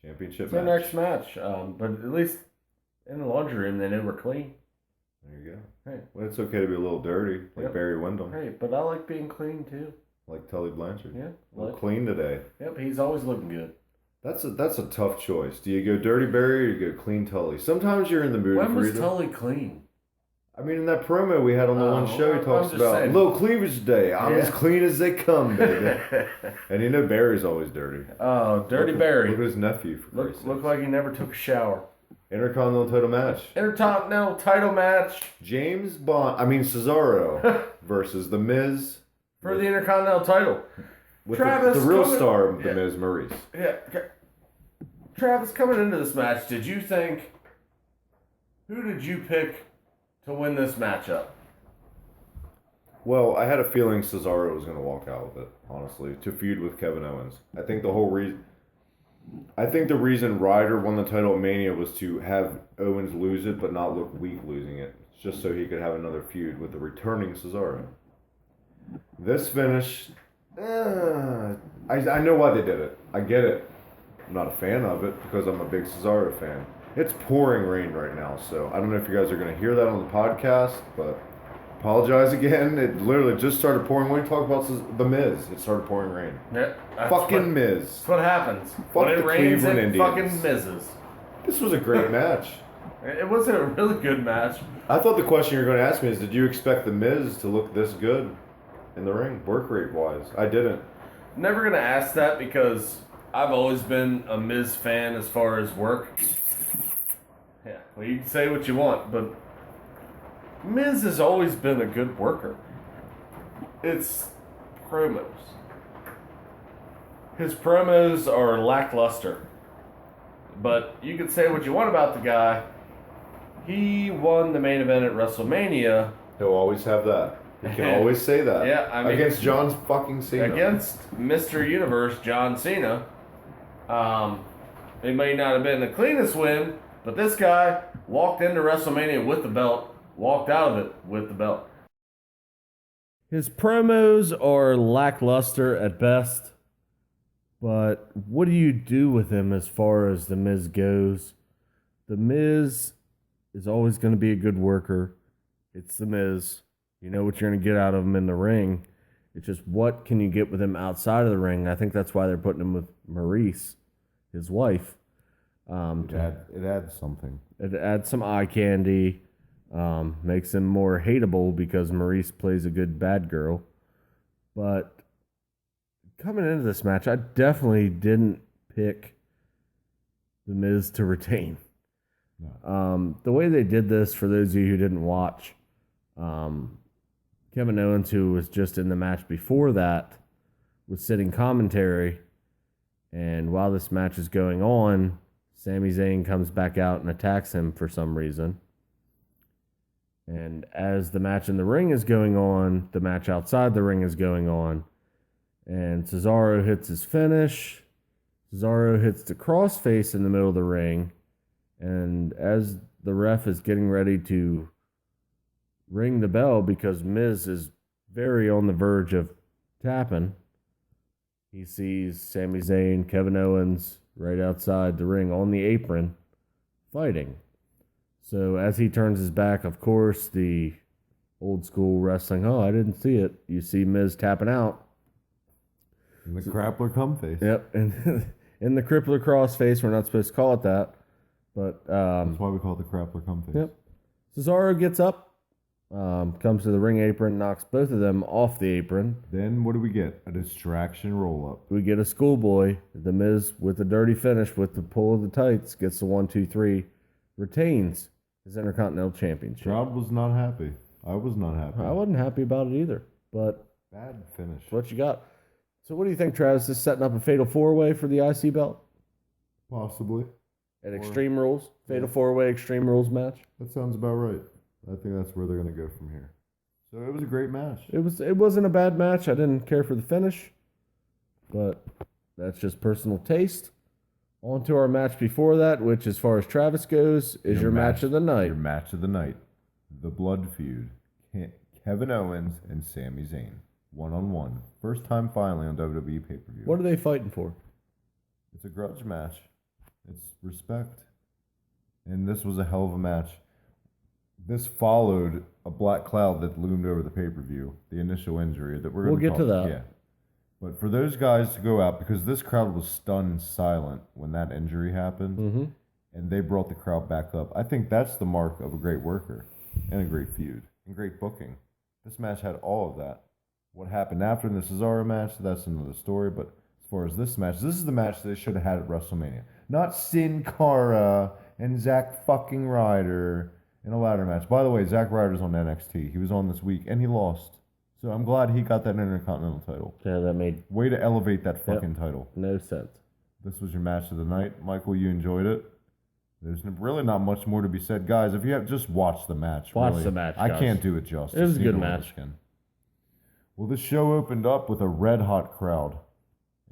Speaker 1: Championship
Speaker 2: It's our
Speaker 1: match.
Speaker 2: next match. But at least in the laundry room, they know we're clean.
Speaker 1: There you go.
Speaker 2: Hey.
Speaker 1: Well, it's okay to be a little dirty, like
Speaker 2: Yep.
Speaker 1: Barry Windham,
Speaker 2: Hey, but I like being clean too.
Speaker 1: like Tully Blanchard.
Speaker 2: Yeah.
Speaker 1: Well, clean today.
Speaker 2: Yep, he's always looking good.
Speaker 1: That's a tough choice. Do you go dirty Barry or you go clean Tully? Sometimes you're in the mood
Speaker 2: When
Speaker 1: for
Speaker 2: was
Speaker 1: either.
Speaker 2: Tully clean?
Speaker 1: I mean, in that promo we had on the one show, he
Speaker 2: I'm
Speaker 1: talks
Speaker 2: just
Speaker 1: about
Speaker 2: saying.
Speaker 1: low cleavage day. I'm
Speaker 2: Yeah.
Speaker 1: as clean as they come, baby. And you know Barry's always dirty.
Speaker 2: Oh, Dirty
Speaker 1: Look
Speaker 2: Barry.
Speaker 1: at his nephew. For Christ's sake.
Speaker 2: Look like he never took a shower.
Speaker 1: Intercontinental title match.
Speaker 2: Intercontinental title match
Speaker 1: Cesaro versus The Miz.
Speaker 2: for the Intercontinental title.
Speaker 1: With
Speaker 2: Travis
Speaker 1: the real
Speaker 2: coming-
Speaker 1: star of The
Speaker 2: Yeah.
Speaker 1: Miz, Maurice.
Speaker 2: Yeah. Okay. Travis, coming into this match, did you think, who did you pick to win this matchup?
Speaker 1: Well, I had a feeling Cesaro was going to walk out with it, honestly, to feud with Kevin Owens. I think the reason Ryder won the title at Mania was to have Owens lose it, but not look weak losing it, just so he could have another feud with the returning Cesaro. This finish, I know why they did it. I get it. I'm not a fan of it because I'm a big Cesaro fan. It's pouring rain right now, so I don't know if you guys are going to hear that on the podcast, but apologize again. It literally just started pouring. When we talk about The Miz, it started pouring rain.
Speaker 2: Yeah,
Speaker 1: Fucking Miz.
Speaker 2: That's what happens.
Speaker 1: Fuck
Speaker 2: When it
Speaker 1: the
Speaker 2: rains,
Speaker 1: Cleveland
Speaker 2: it
Speaker 1: Indians.
Speaker 2: fucking misses.
Speaker 1: This was a great match.
Speaker 2: It wasn't a really good match.
Speaker 1: I thought the question you were going to ask me is, did you expect The Miz to look this good in the ring, work rate wise? I didn't.
Speaker 2: Never gonna ask that because I've always been a Miz fan as far as work. Yeah, well, you can say what you want, but Miz has always been a good worker. It's promos. His promos are lackluster. But you can say what you want about the guy. He won the main event at WrestleMania
Speaker 1: He'll always have that. He can always say that.
Speaker 2: Yeah, I mean-
Speaker 1: against John fucking Cena.
Speaker 2: against Mr. Universe, John Cena. It may not have been the cleanest win, but this guy walked into WrestleMania with the belt, walked out of it with the belt. His promos are lackluster at best, but what do you do with him as far as The Miz goes? The Miz is always going to be a good worker. It's The Miz. You know what you're going to get out of him in the ring. It's just what can you get with him outside of the ring. I think that's why they're putting him with Maurice, his wife.
Speaker 1: It adds something.
Speaker 2: It adds some eye candy, makes him more hateable because Maurice plays a good bad girl. But coming into this match, I definitely didn't pick The Miz to retain.
Speaker 1: No.
Speaker 2: The way they did this, for those of you who didn't watch, Kevin Owens, who was just in the match before that, was sitting commentary. And while this match is going on, Sami Zayn comes back out and attacks him for some reason. And as the match in the ring is going on, the match outside the ring is going on. And Cesaro hits his finish. Cesaro hits the crossface in the middle of the ring. And as the ref is getting ready to ring the bell because Miz is very on the verge of tapping, he sees Sami Zayn, Kevin Owens right outside the ring on the apron fighting. So as he turns his back, of course, the old school wrestling, I didn't see it. You see Miz tapping out.
Speaker 1: And the grappler cum face.
Speaker 2: Yep. And in the crippler crossface, we're not supposed to call it that. But
Speaker 1: that's why we call it the grappler cum face.
Speaker 2: Yep. Cesaro gets up, comes to the ring apron, knocks both of them off the apron.
Speaker 1: Then what do we get? A distraction roll-up.
Speaker 2: We get a schoolboy. The Miz, with a dirty finish, with the pull of the tights, gets the 1, 2, 3, retains his Intercontinental Championship.
Speaker 1: Crowd was not happy. I was not happy.
Speaker 2: I wasn't happy about it either, but
Speaker 1: bad finish.
Speaker 2: What you got? So what do you think, Travis? Is setting up a fatal four-way for the IC belt?
Speaker 1: Possibly.
Speaker 2: At Extreme Rules? Fatal four-way Extreme Rules match?
Speaker 1: That sounds about right. I think that's where they're going to go from here. So it was a great match.
Speaker 2: It wasn't a bad match. I didn't care for the finish, but that's just personal taste. On to our match before that, which, as far as Travis goes, is your match of the night.
Speaker 1: Your match of the night. The Blood Feud. Kevin Owens and Sami Zayn. 1-on-1. First time finally on WWE pay-per-view.
Speaker 2: What are they fighting for?
Speaker 1: It's a grudge match. It's respect. And this was a hell of a match. This followed a black cloud that loomed over the pay-per-view. The initial injury that we'll
Speaker 2: get to that.
Speaker 1: Yeah. But for those guys to go out, because this crowd was stunned silent when that injury happened, and they brought the crowd back up, I think that's the mark of a great worker and a great feud and great booking. This match had all of that. What happened after the Cesaro match, that's another story, but as far as this match, this is the match they should have had at WrestleMania. Not Sin Cara and Zack fucking Ryder in a ladder match. By the way, Zack Ryder's on NXT. He was on this week, and he lost. So I'm glad he got that Intercontinental title.
Speaker 2: Yeah, that made...
Speaker 1: Way to elevate that fucking title.
Speaker 2: No sense.
Speaker 1: This was your match of the night. Michael, you enjoyed it. There's really not much more to be said. Guys, if you have just watched the match.
Speaker 2: Watch the match,
Speaker 1: I
Speaker 2: guys.
Speaker 1: can't do it justice.
Speaker 2: It was a good match.
Speaker 1: Well, this show opened up with a red-hot crowd.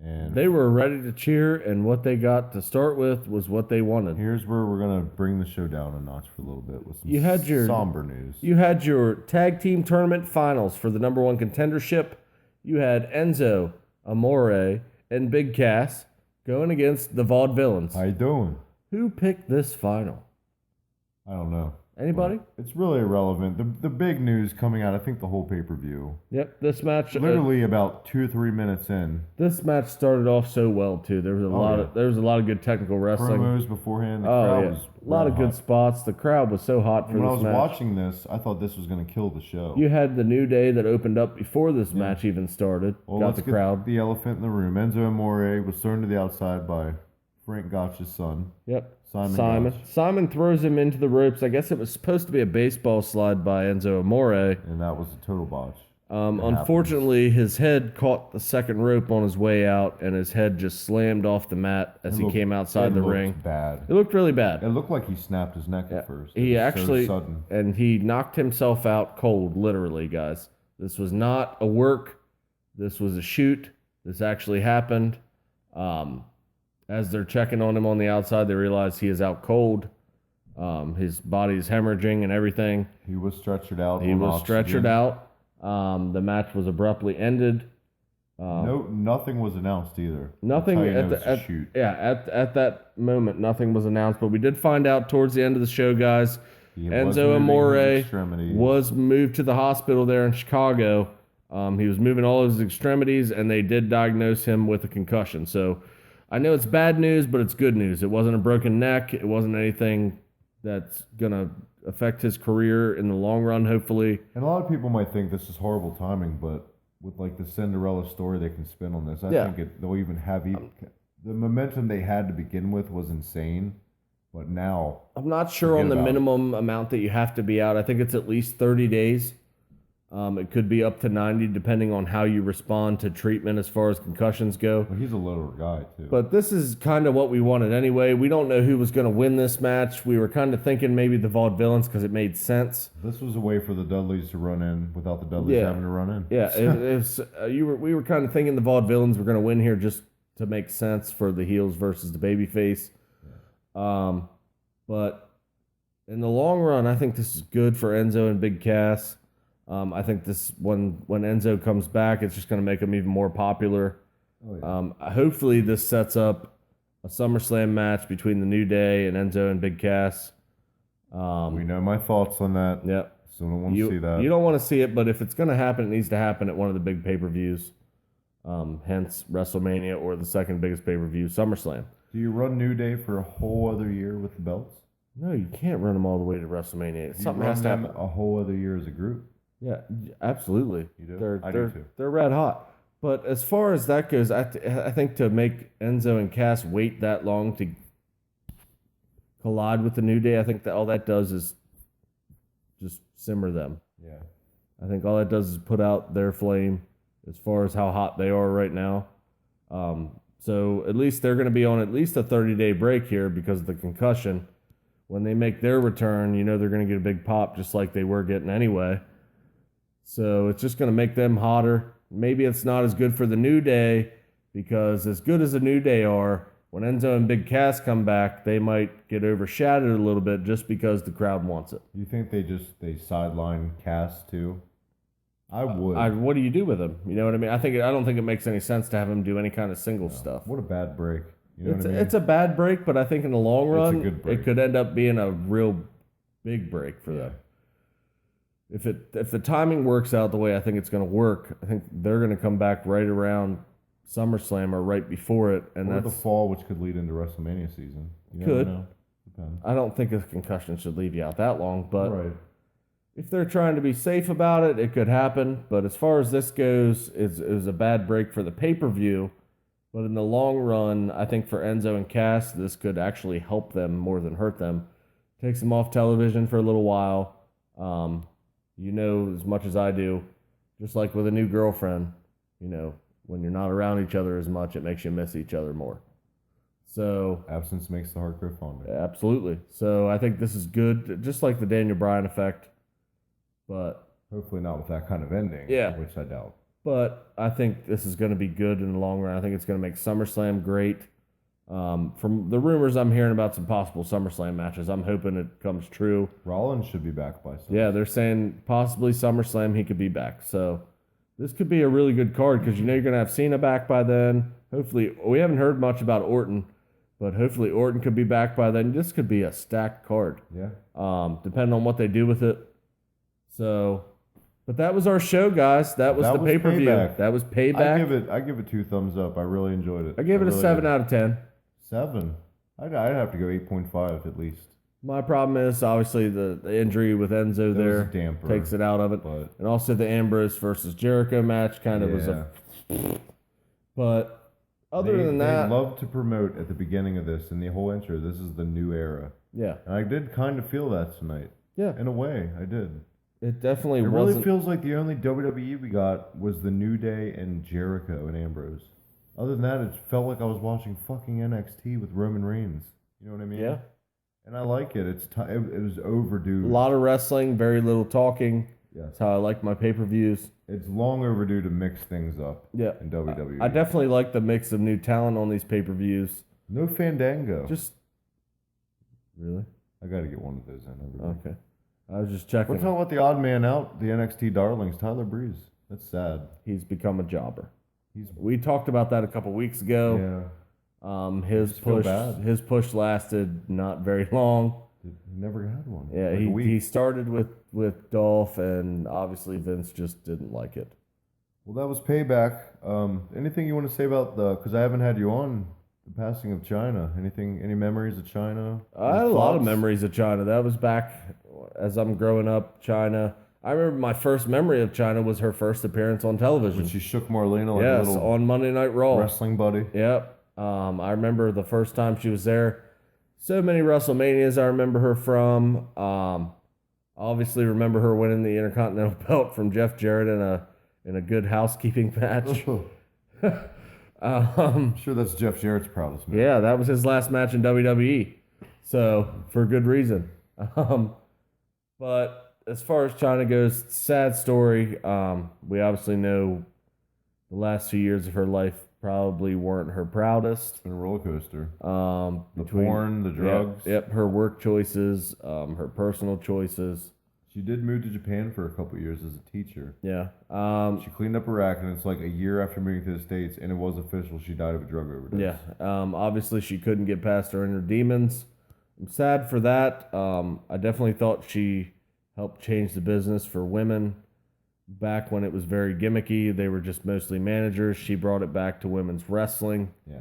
Speaker 1: And
Speaker 2: they were ready to cheer, and what they got to start with was what they wanted.
Speaker 1: Here's where we're going to bring the show down a notch for a little bit with some somber news.
Speaker 2: You had your tag team tournament finals for the number one contendership. You had Enzo, Amore, and Big Cass going against the Vaudevillains.
Speaker 1: How you doing?
Speaker 2: Who picked this final?
Speaker 1: I don't know.
Speaker 2: Anybody?
Speaker 1: It's really irrelevant. The big news coming out, I think the whole pay-per-view.
Speaker 2: Yep, this match...
Speaker 1: Literally about 2 or 3 minutes in.
Speaker 2: This match started off so well, too. There was a lot of good technical wrestling.
Speaker 1: Promos beforehand. The crowd was
Speaker 2: a lot of good spots. The crowd was so hot for this match.
Speaker 1: When I was watching this, I thought this was going to kill the show.
Speaker 2: You had the New Day that opened up before this match even started.
Speaker 1: Well,
Speaker 2: got the crowd.
Speaker 1: The elephant in the room. Enzo Amore was thrown to the outside by Frank Gotch's son.
Speaker 2: Yep.
Speaker 1: Simon.
Speaker 2: Simon throws him into the ropes. I guess it was supposed to be a baseball slide by Enzo Amore.
Speaker 1: And that was a total botch.
Speaker 2: Unfortunately, his head caught the second rope on his way out, and his head just slammed off the mat as he came outside the ring.
Speaker 1: Bad.
Speaker 2: It looked really bad.
Speaker 1: It looked like he snapped his neck at first.
Speaker 2: He actually,
Speaker 1: so sudden.
Speaker 2: And he knocked himself out cold, literally, guys. This was not a work. This was a shoot. This actually happened. As they're checking on him on the outside, they realize he is out cold. His body's hemorrhaging and everything.
Speaker 1: He was stretchered out.
Speaker 2: He was stretchered out. The match was abruptly ended.
Speaker 1: Nothing was announced either.
Speaker 2: Nothing at that moment. Nothing was announced, but we did find out towards the end of the show, guys. Enzo Amore was moved to the hospital there in Chicago. He was moving all of his extremities, and they did diagnose him with a concussion. So I know it's bad news, but it's good news. It wasn't a broken neck. It wasn't anything that's going to affect his career in the long run, hopefully.
Speaker 1: And a lot of people might think this is horrible timing, but with like the Cinderella story they can spin on this, I think they'll even have the momentum they had to begin with was insane. But now,
Speaker 2: I'm not sure on the minimum amount that you have to be out. I think it's at least 30 days. It could be up to 90 depending on how you respond to treatment as far as concussions go.
Speaker 1: Well, he's a littler guy, too.
Speaker 2: But this is kind of what we wanted anyway. We don't know who was going to win this match. We were kind of thinking maybe the Vaudevillains because it made sense.
Speaker 1: This was a way for the Dudleys to run in without the Dudleys having to run in.
Speaker 2: Yeah, we were kind of thinking the Vaudevillains were going to win here just to make sense for the heels versus the babyface. Yeah. But in the long run, I think this is good for Enzo and Big Cass. I think this when Enzo comes back, it's just going to make him even more popular. Oh, yeah. Hopefully, this sets up a SummerSlam match between the New Day and Enzo and Big Cass.
Speaker 1: We know my thoughts on that.
Speaker 2: Yep.
Speaker 1: So I don't want to see that.
Speaker 2: You don't want to see it, but if it's going to happen, it needs to happen at one of the big pay-per-views. Hence WrestleMania or the second biggest pay-per-view, SummerSlam.
Speaker 1: Do you run New Day for a whole other year with the belts?
Speaker 2: No, you can't run them all the way to WrestleMania. Something has to happen.
Speaker 1: A whole other year as a group?
Speaker 2: Yeah, absolutely.
Speaker 1: You do? I do too.
Speaker 2: They're red hot. But as far as that goes, I think to make Enzo and Cass wait that long to collide with the New Day, I think that all that does is just simmer them.
Speaker 1: Yeah.
Speaker 2: I think all that does is put out their flame as far as how hot they are right now. So at least they're going to be on at least a 30-day break here because of the concussion. When they make their return, you know they're going to get a big pop just like they were getting anyway. So it's just going to make them hotter. Maybe it's not as good for the New Day because as good as the New Day are, when Enzo and Big Cass come back, they might get overshadowed a little bit just because the crowd wants it.
Speaker 1: You think they sideline Cass too? I would.
Speaker 2: What do you do with him? You know what I mean? I don't think it makes any sense to have him do any kind of single stuff.
Speaker 1: What a bad break. You know what I mean?
Speaker 2: It's a bad break, but I think in the long run,
Speaker 1: a good break.
Speaker 2: It could end up being a real big break for them. If the timing works out the way I think it's going to work, I think they're going to come back right around SummerSlam or right before it, and
Speaker 1: or
Speaker 2: that's
Speaker 1: the fall, which could lead into WrestleMania season. You
Speaker 2: could.
Speaker 1: Never know. Depends.
Speaker 2: I don't think a concussion should leave you out that long, but
Speaker 1: right.
Speaker 2: If they're trying to be safe about it, it could happen. But as far as this goes, it was a bad break for the pay-per-view. But in the long run, I think for Enzo and Cass, this could actually help them more than hurt them. Takes them off television for a little while. You know as much as I do, just like with a new girlfriend, you know, when you're not around each other as much, it makes you miss each other more. So
Speaker 1: absence makes the heart grow fonder.
Speaker 2: Absolutely. So I think this is good, just like the Daniel Bryan effect. But
Speaker 1: hopefully not with that kind of ending, which I doubt.
Speaker 2: But I think this is going to be good in the long run. I think it's going to make SummerSlam great. From the rumors I'm hearing about some possible SummerSlam matches, I'm hoping it comes true.
Speaker 1: Rollins should be back by SummerSlam.
Speaker 2: Yeah, they're saying possibly SummerSlam he could be back. So this could be a really good card because you know you're going to have Cena back by then. Hopefully, we haven't heard much about Orton, but hopefully Orton could be back by then. This could be a stacked card.
Speaker 1: Yeah.
Speaker 2: Depending on what they do with it. So, but that was our show, guys. That was the pay-per-view.
Speaker 1: Payback.
Speaker 2: That was Payback.
Speaker 1: I give it 2 thumbs up. I really enjoyed it.
Speaker 2: I gave it a 7 out of 10.
Speaker 1: 7? I'd have to go 8.5 at least.
Speaker 2: My problem is obviously the injury with Enzo there
Speaker 1: damper,
Speaker 2: takes it out of it, and also the Ambrose versus Jericho match kind of was a. But other than that,
Speaker 1: they love to promote at the beginning of this and the whole intro. This is the new era.
Speaker 2: Yeah,
Speaker 1: and I did kind of feel that tonight.
Speaker 2: Yeah,
Speaker 1: in a way, I did.
Speaker 2: It definitely
Speaker 1: It
Speaker 2: wasn't.
Speaker 1: really feels like the only WWE we got was the New Day and Jericho and Ambrose. Other than that, it felt like I was watching fucking NXT with Roman Reigns. You know what I mean?
Speaker 2: Yeah.
Speaker 1: And I like it. It was overdue.
Speaker 2: A lot of wrestling, very little talking.
Speaker 1: Yeah.
Speaker 2: That's how I like my pay-per-views.
Speaker 1: It's long overdue to mix things up.
Speaker 2: Yeah.
Speaker 1: In WWE.
Speaker 2: I definitely like the mix of new talent on these pay-per-views.
Speaker 1: No Fandango.
Speaker 2: Just really?
Speaker 1: I got to get one of those in.
Speaker 2: Okay. I was just checking.
Speaker 1: We're talking about the odd man out, the NXT darlings, Tyler Breeze. That's sad.
Speaker 2: He's become a jobber. We talked about that a couple weeks ago.
Speaker 1: Yeah.
Speaker 2: His push lasted not very long.
Speaker 1: He never had one.
Speaker 2: Yeah, he started with Dolph, and obviously Vince just didn't like it.
Speaker 1: Well, that was Payback. Anything you want to say about because I haven't had you on the passing of China. Any memories of China?
Speaker 2: I had a lot of memories of China. That was back as I'm growing up. China. I remember my first memory of China was her first appearance on television.
Speaker 1: When she shook Marlena like
Speaker 2: yes,
Speaker 1: a little
Speaker 2: on Monday Night Raw.
Speaker 1: wrestling buddy.
Speaker 2: Yep. I remember the first time she was there. So many WrestleManias I remember her from. Obviously remember her winning the Intercontinental belt from Jeff Jarrett in a good housekeeping match.
Speaker 1: I'm sure that's Jeff Jarrett's proudest match.
Speaker 2: Yeah, that was his last match in WWE. So, for good reason. But as far as China goes, sad story. We obviously know the last few years of her life probably weren't her proudest.
Speaker 1: It's been a roller coaster. The
Speaker 2: Between,
Speaker 1: porn, the drugs.
Speaker 2: Yep, her work choices, her personal choices.
Speaker 1: She did move to Japan for a couple years as a teacher.
Speaker 2: Yeah.
Speaker 1: She cleaned up her act, and it's like a year after moving to the States, and it was official. She died of a drug overdose.
Speaker 2: Yeah. Obviously, she couldn't get past her inner demons. I'm sad for that. I definitely thought she helped change the business for women. Back when it was very gimmicky, they were just mostly managers. She brought it back to women's wrestling.
Speaker 1: Yeah.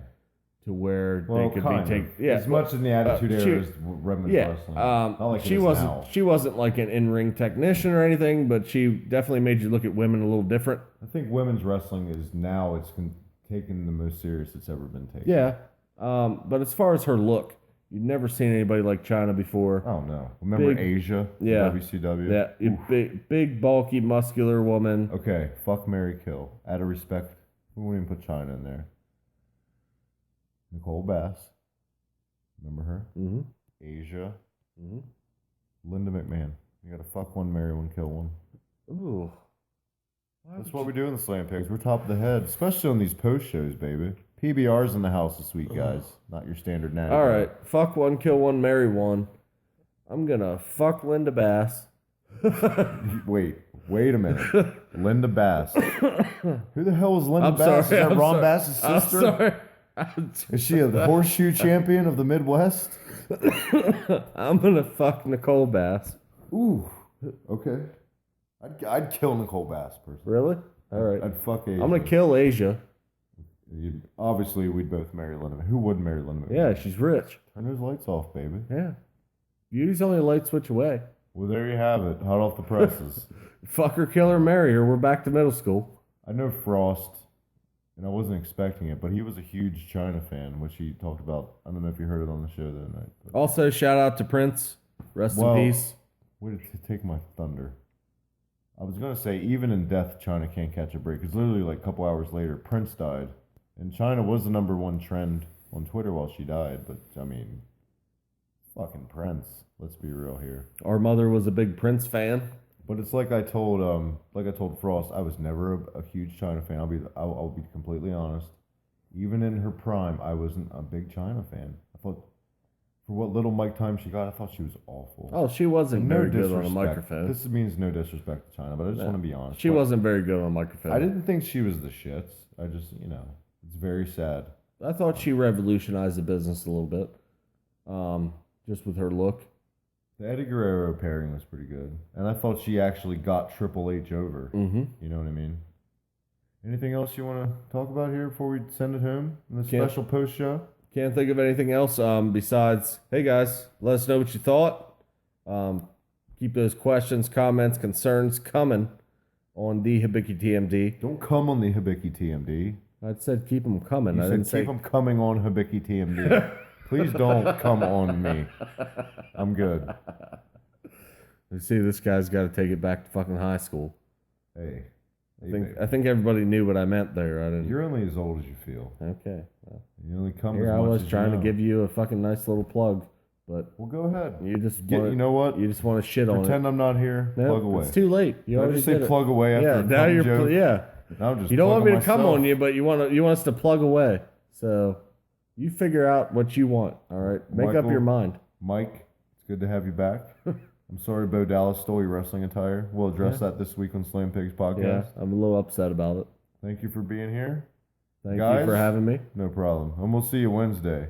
Speaker 2: To where they could be taken.
Speaker 1: Yeah. As much in the Attitude Era as women's wrestling. Not like
Speaker 2: she wasn't like an in-ring technician or anything, but she definitely made you look at women a little different.
Speaker 1: I think women's wrestling is now taken the most serious it's ever been taken.
Speaker 2: Yeah. But as far as her look, you've never seen anybody like China before.
Speaker 1: Oh no! Remember Asia?
Speaker 2: Yeah.
Speaker 1: WCW.
Speaker 2: Yeah. Big, bulky, muscular woman.
Speaker 1: Okay. Fuck, marry, kill. Out of respect, we won't even put China in there. Nicole Bass. Remember her?
Speaker 2: Mm-hmm.
Speaker 1: Asia.
Speaker 2: Mm-hmm.
Speaker 1: Linda McMahon. You gotta fuck one, marry one, kill one.
Speaker 2: Ooh.
Speaker 1: That's what we do in the Slam Pigs. We're top of the head, especially on these post shows, baby. PBR's in the house this week, guys. Not your standard natty.
Speaker 2: All right. Fuck one, kill one, marry one. I'm gonna fuck Linda Bass.
Speaker 1: Wait a minute. Linda Bass. Who the hell is Linda Bass?
Speaker 2: Sorry,
Speaker 1: Is that Ron
Speaker 2: sorry.
Speaker 1: Bass's sister?
Speaker 2: I'm sorry.
Speaker 1: Is she a horseshoe champion of the Midwest?
Speaker 2: I'm gonna fuck Nicole Bass.
Speaker 1: Ooh. Okay. I'd kill Nicole Bass personally.
Speaker 2: Really? All right.
Speaker 1: I'd fuck Asia.
Speaker 2: I'm gonna kill Asia.
Speaker 1: Obviously, we'd both marry Linda. Who wouldn't marry Linda?
Speaker 2: Yeah, she's rich.
Speaker 1: Turn those lights off, baby.
Speaker 2: Yeah. Beauty's only a light switch away.
Speaker 1: Well, there you have it. Hot off the presses.
Speaker 2: Fuck her, kill her, marry her. We're back to middle school.
Speaker 1: I know Frost, and I wasn't expecting it, but he was a huge China fan, which he talked about. I don't know if you heard it on the show the other night. But...
Speaker 2: Also, shout out to Prince. Rest in peace.
Speaker 1: Way to take my thunder. I was going to say, even in death, China can't catch a break. Because literally, like a couple hours later, Prince died. And China was the #1 trend on Twitter while she died. But, I mean, fucking Prince. Let's be real here.
Speaker 2: Our mother was a big Prince fan.
Speaker 1: But it's like I told Frost, I was never a huge China fan. I'll be completely honest. Even in her prime, I wasn't a big China fan. I thought, for what little mic time she got, I thought she was awful.
Speaker 2: Oh, she wasn't very good on a microphone.
Speaker 1: This means no disrespect to China, but I just want to be honest.
Speaker 2: She wasn't very good on a microphone.
Speaker 1: I didn't think she was the shits. I just, it's very sad.
Speaker 2: I thought she revolutionized the business a little bit, just with her look.
Speaker 1: The Eddie Guerrero pairing was pretty good, and I thought she actually got Triple H over.
Speaker 2: Mm-hmm.
Speaker 1: You know what I mean? Anything else you want to talk about here before we send it home in the special post show?
Speaker 2: Can't think of anything else besides, hey guys, let us know what you thought. Keep those questions, comments, concerns coming on the Hibiki TMD.
Speaker 1: Don't come on the Hibiki TMD.
Speaker 2: I said keep them coming.
Speaker 1: You
Speaker 2: I
Speaker 1: said
Speaker 2: didn't
Speaker 1: keep
Speaker 2: say
Speaker 1: them coming on Hibiki TMD. Please don't come on me. I'm good.
Speaker 2: You see, this guy's got to take it back to fucking high school.
Speaker 1: Hey.
Speaker 2: I think everybody knew what I meant there. I didn't.
Speaker 1: You're only as old as you feel.
Speaker 2: Okay. Well,
Speaker 1: you only come
Speaker 2: here
Speaker 1: as
Speaker 2: I
Speaker 1: much
Speaker 2: was
Speaker 1: as
Speaker 2: trying
Speaker 1: you know.
Speaker 2: to give you a fucking nice little plug, but
Speaker 1: well, go ahead.
Speaker 2: you just
Speaker 1: you know what?
Speaker 2: You just want to shit on it.
Speaker 1: Pretend I'm not here.
Speaker 2: Nope,
Speaker 1: plug away.
Speaker 2: It's too late. You
Speaker 1: Did I
Speaker 2: already
Speaker 1: just say
Speaker 2: did it.
Speaker 1: plug away after
Speaker 2: Yeah.
Speaker 1: a
Speaker 2: Now you're
Speaker 1: joke?
Speaker 2: yeah.
Speaker 1: Now I'm just
Speaker 2: you don't want me to come
Speaker 1: myself.
Speaker 2: on you, but you want us to plug away. So you figure out what you want. All right. Make up
Speaker 1: Michael,
Speaker 2: your mind.
Speaker 1: Mike, it's good to have you back. I'm sorry Bo Dallas stole your wrestling attire. We'll address that this week on Slam Pigs podcast.
Speaker 2: Yeah, I'm a little upset about it.
Speaker 1: Thank you for being here.
Speaker 2: Thank
Speaker 1: Guys,
Speaker 2: you for having me.
Speaker 1: No problem. And we'll see you Wednesday.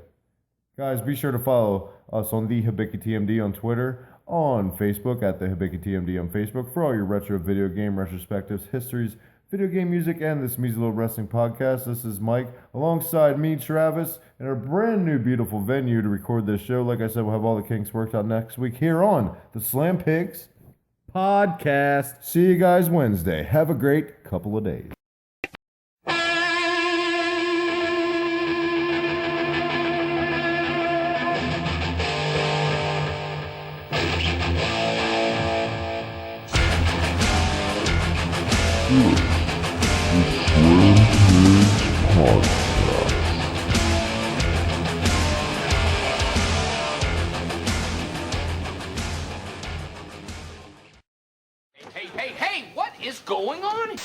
Speaker 1: Guys, be sure to follow us on the Hibiki TMD on Twitter, on Facebook at the Hibiki TMD on Facebook for all your retro video game retrospectives, histories, video game music, and this Measly Little Wrestling podcast. This is Mike, alongside me, Travis, in our brand new beautiful venue to record this show. Like I said, we'll have all the kinks worked out next week here on the Slam Pigs podcast. See you guys Wednesday. Have a great couple of days.
Speaker 5: Hey, what is going on?